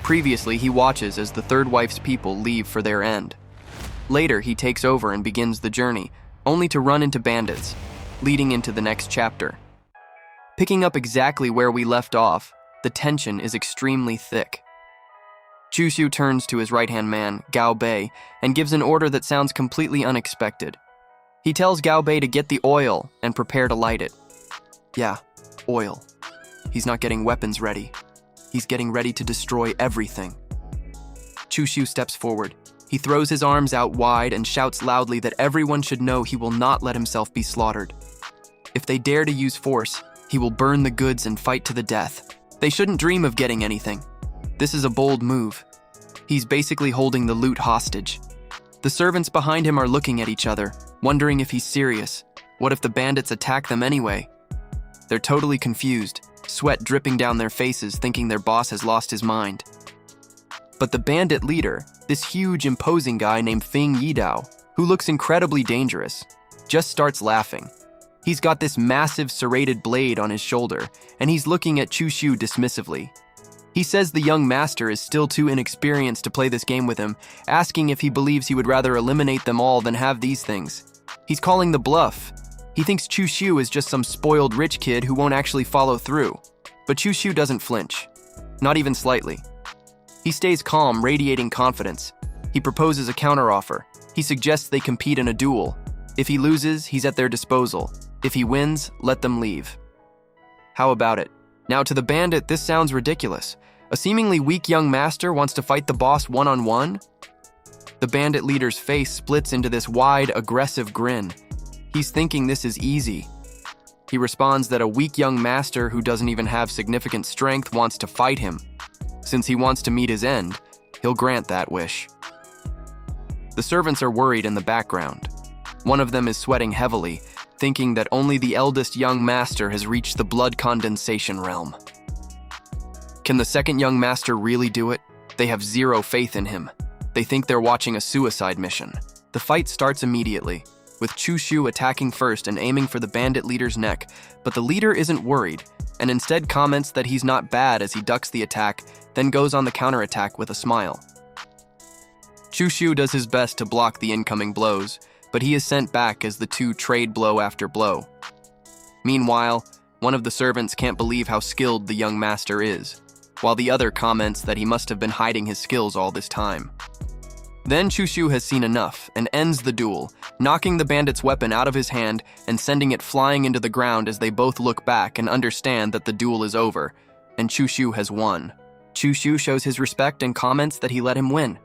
Previously, he watches as the third wife's people leave for their end. Later, he takes over and begins the journey, only to run into bandits, leading into the next chapter. Picking up exactly where we left off, the tension is extremely thick. Chushu turns to his right-hand man, Gao Bei, and gives an order that sounds completely unexpected. He tells Gao Bei to get the oil and prepare to light it. Yeah, oil. He's not getting weapons ready. He's getting ready to destroy everything. Chushu steps forward. He throws his arms out wide and shouts loudly that everyone should know he will not let himself be slaughtered. If they dare to use force, he will burn the goods and fight to the death. They shouldn't dream of getting anything. This is a bold move. He's basically holding the loot hostage. The servants behind him are looking at each other, wondering if he's serious. What if the bandits attack them anyway? They're totally confused, sweat dripping down their faces, thinking their boss has lost his mind. But the bandit leader, this huge, imposing guy named Feng Yidao, who looks incredibly dangerous, just starts laughing. He's got this massive serrated blade on his shoulder, and he's looking at Chushu dismissively. He says the young master is still too inexperienced to play this game with him, asking if he believes he would rather eliminate them all than have these things. He's calling the bluff. He thinks Chushu is just some spoiled rich kid who won't actually follow through. But Chushu doesn't flinch, not even slightly. He stays calm, radiating confidence. He proposes a counteroffer. He suggests they compete in a duel. If he loses, he's at their disposal. If he wins, let them leave. How about it? Now, to the bandit, this sounds ridiculous. A seemingly weak young master wants to fight the boss one-on-one? The bandit leader's face splits into this wide, aggressive grin. He's thinking this is easy. He responds that a weak young master who doesn't even have significant strength wants to fight him. Since he wants to meet his end, he'll grant that wish. The servants are worried in the background. One of them is sweating heavily, thinking that only the eldest young master has reached the blood condensation realm. Can the second young master really do it? They have zero faith in him. They think they're watching a suicide mission. The fight starts immediately, with Chushu attacking first and aiming for the bandit leader's neck, but the leader isn't worried, and instead comments that he's not bad as he ducks the attack, then goes on the counterattack with a smile. Chushu does his best to block the incoming blows, but he is sent back as the two trade blow after blow. Meanwhile, one of the servants can't believe how skilled the young master is, while the other comments that he must have been hiding his skills all this time. Then Chushu has seen enough and ends the duel, knocking the bandit's weapon out of his hand and sending it flying into the ground as they both look back and understand that the duel is over, and Chushu has won. Chushu shows his respect and comments that he let him win.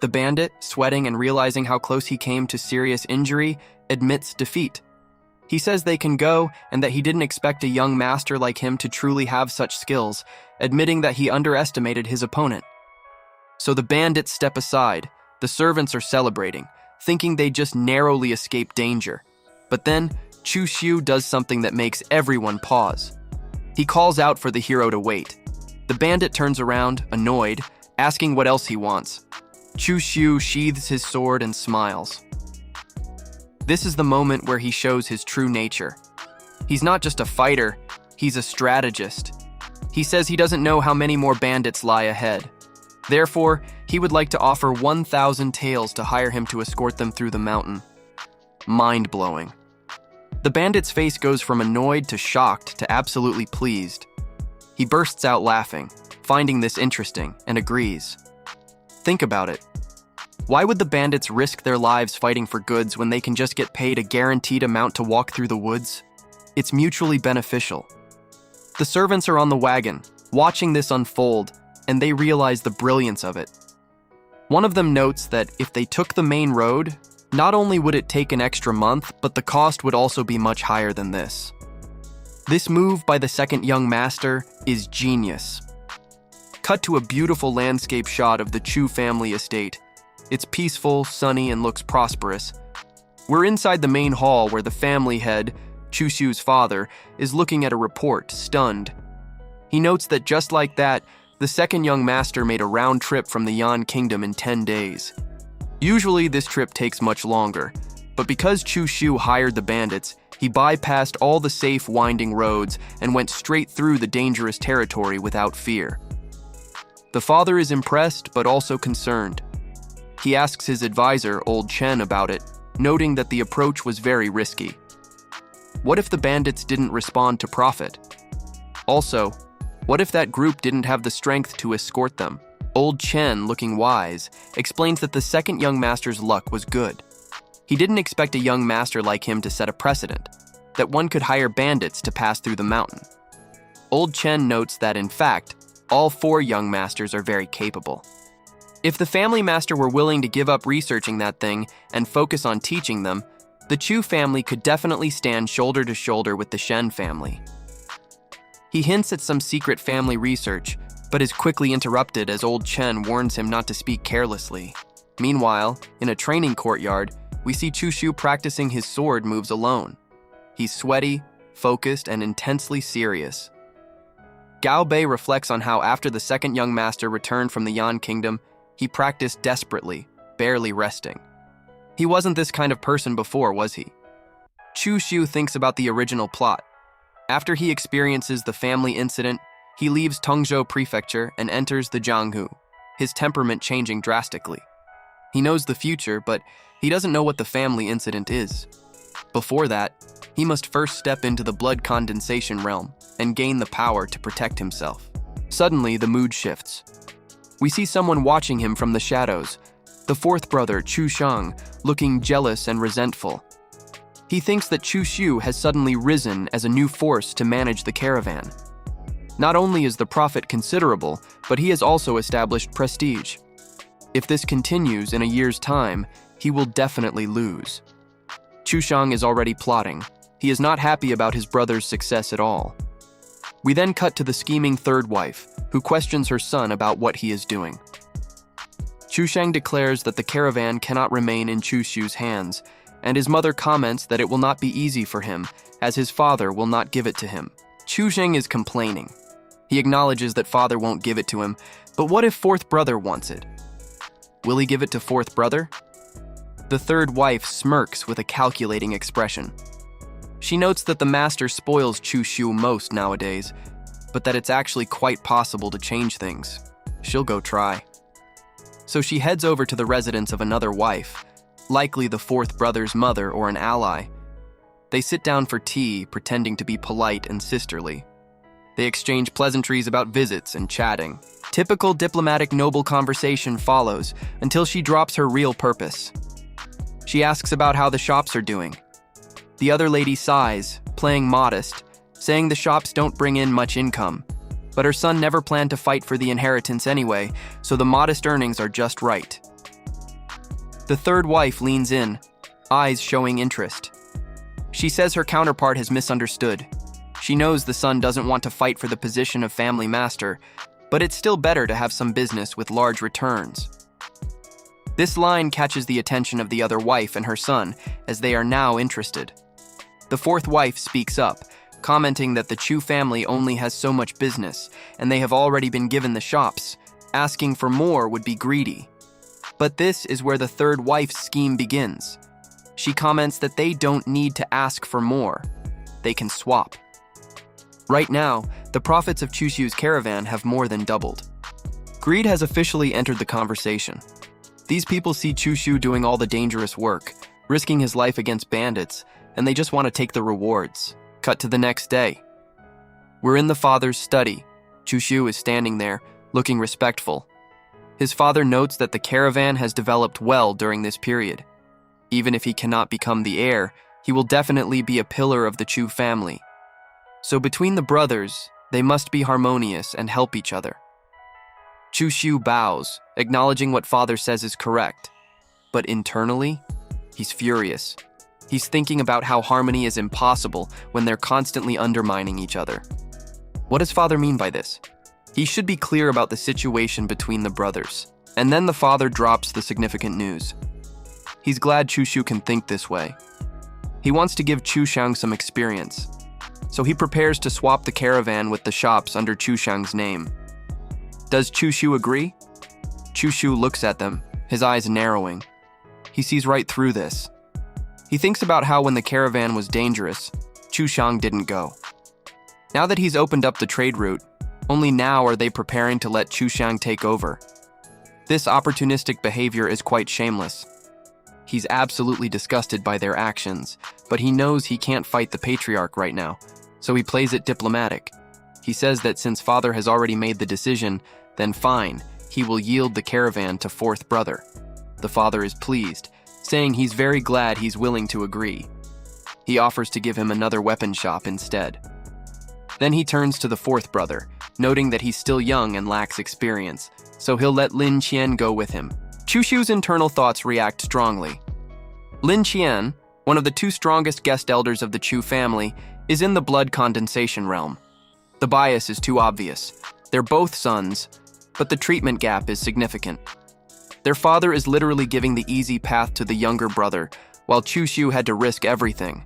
The bandit, sweating and realizing how close he came to serious injury, admits defeat. He says they can go and that he didn't expect a young master like him to truly have such skills, admitting that he underestimated his opponent. So the bandits step aside. The servants are celebrating, thinking they just narrowly escaped danger. But then, Chushu does something that makes everyone pause. He calls out for the hero to wait. The bandit turns around, annoyed, asking what else he wants. Chushu sheathes his sword and smiles. This is the moment where he shows his true nature. He's not just a fighter, he's a strategist. He says he doesn't know how many more bandits lie ahead. Therefore, he would like to offer 1,000 taels to hire him to escort them through the mountain. Mind-blowing. The bandit's face goes from annoyed to shocked to absolutely pleased. He bursts out laughing, finding this interesting, and agrees. Think about it. Why would the bandits risk their lives fighting for goods when they can just get paid a guaranteed amount to walk through the woods? It's mutually beneficial. The servants are on the wagon, watching this unfold, and they realize the brilliance of it. One of them notes that if they took the main road, not only would it take an extra month, but the cost would also be much higher than this. This move by the second young master is genius. Cut to a beautiful landscape shot of the Chu family estate. It's peaceful, sunny, and looks prosperous. We're inside the main hall where the family head, Chushu's father, is looking at a report, stunned. He notes that just like that, the second young master made a round trip from the Yan Kingdom in 10 days. Usually this trip takes much longer, but because Chushu hired the bandits, he bypassed all the safe winding roads and went straight through the dangerous territory without fear. The father is impressed but also concerned. He asks his advisor, Old Chen, about it, noting that the approach was very risky. What if the bandits didn't respond to profit? Also, what if that group didn't have the strength to escort them? Old Chen, looking wise, explains that the second young master's luck was good. He didn't expect a young master like him to set a precedent, that one could hire bandits to pass through the mountain. Old Chen notes that, in fact, all 4 young masters are very capable. If the family master were willing to give up researching that thing and focus on teaching them, the Chu family could definitely stand shoulder to shoulder with the Shen family. He hints at some secret family research, but is quickly interrupted as Old Chen warns him not to speak carelessly. Meanwhile, in a training courtyard, we see Chu Shu practicing his sword moves alone. He's sweaty, focused, and intensely serious. Gao Bei reflects on how after the second young master returned from the Yan Kingdom, he practiced desperately, barely resting. He wasn't this kind of person before, was he? Chu Shu thinks about the original plot. After he experiences the family incident, he leaves Tongzhou Prefecture and enters the Jianghu, his temperament changing drastically. He knows the future, but he doesn't know what the family incident is. Before that, he must first step into the blood condensation realm and gain the power to protect himself. Suddenly, the mood shifts. We see someone watching him from the shadows, the 4th brother, Chu Shang, looking jealous and resentful. He thinks that Chu Shu has suddenly risen as a new force to manage the caravan. Not only is the profit considerable, but he has also established prestige. If this continues in a year's time, he will definitely lose. Chu Shang is already plotting. He is not happy about his brother's success at all. We then cut to the scheming 3rd wife, who questions her son about what he is doing. Chu Shang declares that the caravan cannot remain in Chu Shu's hands, and his mother comments that it will not be easy for him, as his father will not give it to him. Chu Shang is complaining. He acknowledges that father won't give it to him, but what if 4th brother wants it? Will he give it to 4th brother? The 3rd wife smirks with a calculating expression. She notes that the master spoils Chu Shu most nowadays, but that it's actually quite possible to change things. She'll go try. So she heads over to the residence of another wife, likely the 4th brother's mother or an ally. They sit down for tea, pretending to be polite and sisterly. They exchange pleasantries about visits and chatting. Typical diplomatic noble conversation follows until she drops her real purpose. She asks about how the shops are doing. The other lady sighs, playing modest, saying the shops don't bring in much income, but her son never planned to fight for the inheritance anyway, so the modest earnings are just right. The 3rd wife leans in, eyes showing interest. She says her counterpart has misunderstood. She knows the son doesn't want to fight for the position of family master, but it's still better to have some business with large returns. This line catches the attention of the other wife and her son, as they are now interested. The 4th wife speaks up, commenting that the Chu family only has so much business, and they have already been given the shops. Asking for more would be greedy. But this is where the 3rd wife's scheme begins. She comments that they don't need to ask for more. They can swap. Right now, the profits of Chu Shu's caravan have more than doubled. Greed has officially entered the conversation. These people see Chu Shu doing all the dangerous work, risking his life against bandits, and they just want to take the rewards. Cut to the next day. We're in the father's study. Chu Shu is standing there, looking respectful. His father notes that the caravan has developed well during this period. Even if he cannot become the heir, he will definitely be a pillar of the Chu family. So between the brothers, they must be harmonious and help each other. Chu Shu bows, acknowledging what father says is correct. But internally, he's furious. He's thinking about how harmony is impossible when they're constantly undermining each other. What does father mean by this? He should be clear about the situation between the brothers. And then the father drops the significant news. He's glad Chu Shu can think this way. He wants to give Chu Shang some experience. So he prepares to swap the caravan with the shops under Chu Shang's name. Does Chu Shu agree? Chu Shu looks at them, his eyes narrowing. He sees right through this. He thinks about how when the caravan was dangerous, Chu Shang didn't go. Now that he's opened up the trade route, Only now are they preparing to let Chushang take over. This opportunistic behavior is quite shameless. He's absolutely disgusted by their actions, but he knows he can't fight the patriarch right now, so he plays it diplomatic. He says that since father has already made the decision, then fine, he will yield the caravan to fourth brother. The father is pleased, saying he's very glad he's willing to agree. He offers to give him another weapon shop instead. Then he turns to the fourth brother, noting that he's still young and lacks experience, so he'll let Lin Qian go with him. Chushu's internal thoughts react strongly. Lin Qian, one of the two strongest guest elders of the Chu family, is in the blood condensation realm. The bias is too obvious. They're both sons, but the treatment gap is significant. Their father is literally giving the easy path to the younger brother, while Chushu had to risk everything.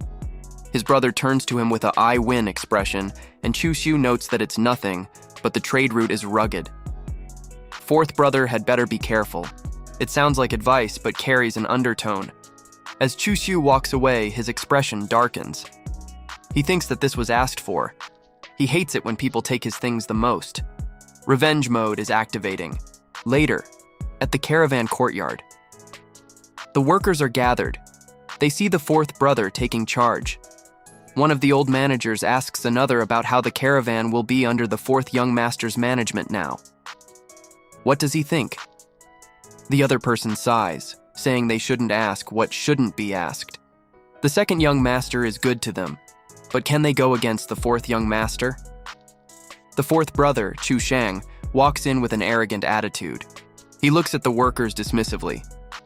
His brother turns to him with a "I win" expression, and Chushu notes that it's nothing, but the trade route is rugged. Fourth brother had better be careful. It sounds like advice, but carries an undertone. As Chushu walks away, his expression darkens. He thinks that this was asked for. He hates it when people take his things the most. Revenge mode is activating. Later, at the caravan courtyard, the workers are gathered. They see the fourth brother taking charge. One of the old managers asks another about how the caravan will be under the fourth young master's management now. What does he think? The other person sighs, saying they shouldn't ask what shouldn't be asked. The second young master is good to them, but can they go against the fourth young master? The fourth brother, Chu Shang, walks in with an arrogant attitude. He looks at the workers dismissively.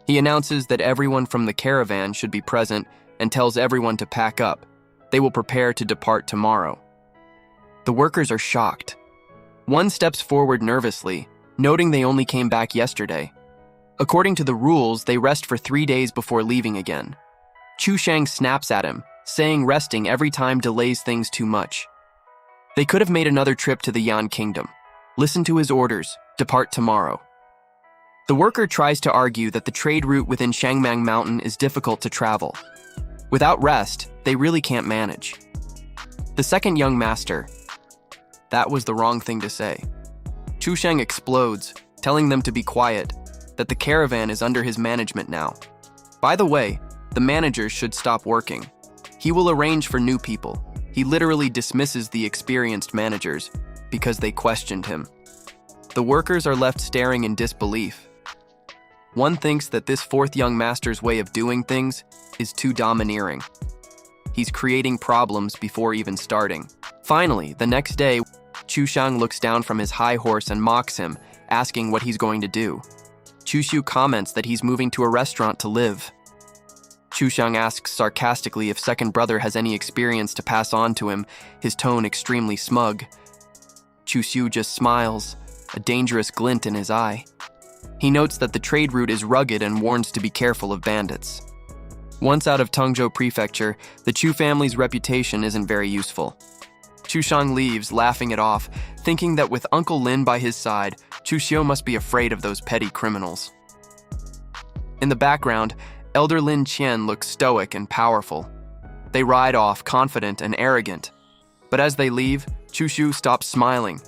He announces that everyone from the caravan should be present and tells everyone to pack up. They will prepare to depart tomorrow. The workers are shocked. One steps forward nervously, noting they only came back yesterday. According to the rules, they rest for 3 days before leaving again. Chu Shang snaps at him, saying resting every time delays things too much. They could have made another trip to the Yan Kingdom. Listen to his orders, depart tomorrow. The worker tries to argue that the trade route within Shangmang Mountain is difficult to travel. Without rest, they really can't manage. The second young master, that was the wrong thing to say. Chu Shang explodes, telling them to be quiet, that the caravan is under his management now. By the way, the manager should stop working. He will arrange for new people. He literally dismisses the experienced managers because they questioned him. The workers are left staring in disbelief. One thinks that this fourth young master's way of doing things is too domineering. He's creating problems before even starting. Finally, the next day, Chu Shang looks down from his high horse and mocks him, asking what he's going to do. Chushu comments that he's moving to a restaurant to live. Chu Shang asks sarcastically if second brother has any experience to pass on to him, his tone extremely smug. Chushu just smiles, a dangerous glint in his eye. He notes that the trade route is rugged and warns to be careful of bandits. Once out of Tongzhou Prefecture, the Chu family's reputation isn't very useful. Chu Shang leaves, laughing it off, thinking that with Uncle Lin by his side, Chu Xiu must be afraid of those petty criminals. In the background, Elder Lin Qian looks stoic and powerful. They ride off, confident and arrogant. But as they leave, Chu Xiu stops smiling.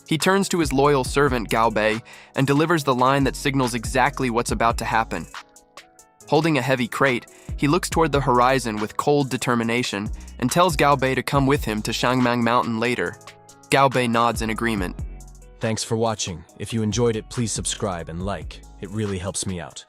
He turns to his loyal servant Gao Bei and delivers the line that signals exactly what's about to happen. Holding a heavy crate, he looks toward the horizon with cold determination and tells Gao Bei to come with him to Shangmang Mountain later. Gao Bei nods in agreement. Thanks for watching. If you enjoyed it, please subscribe and like. It really helps me out.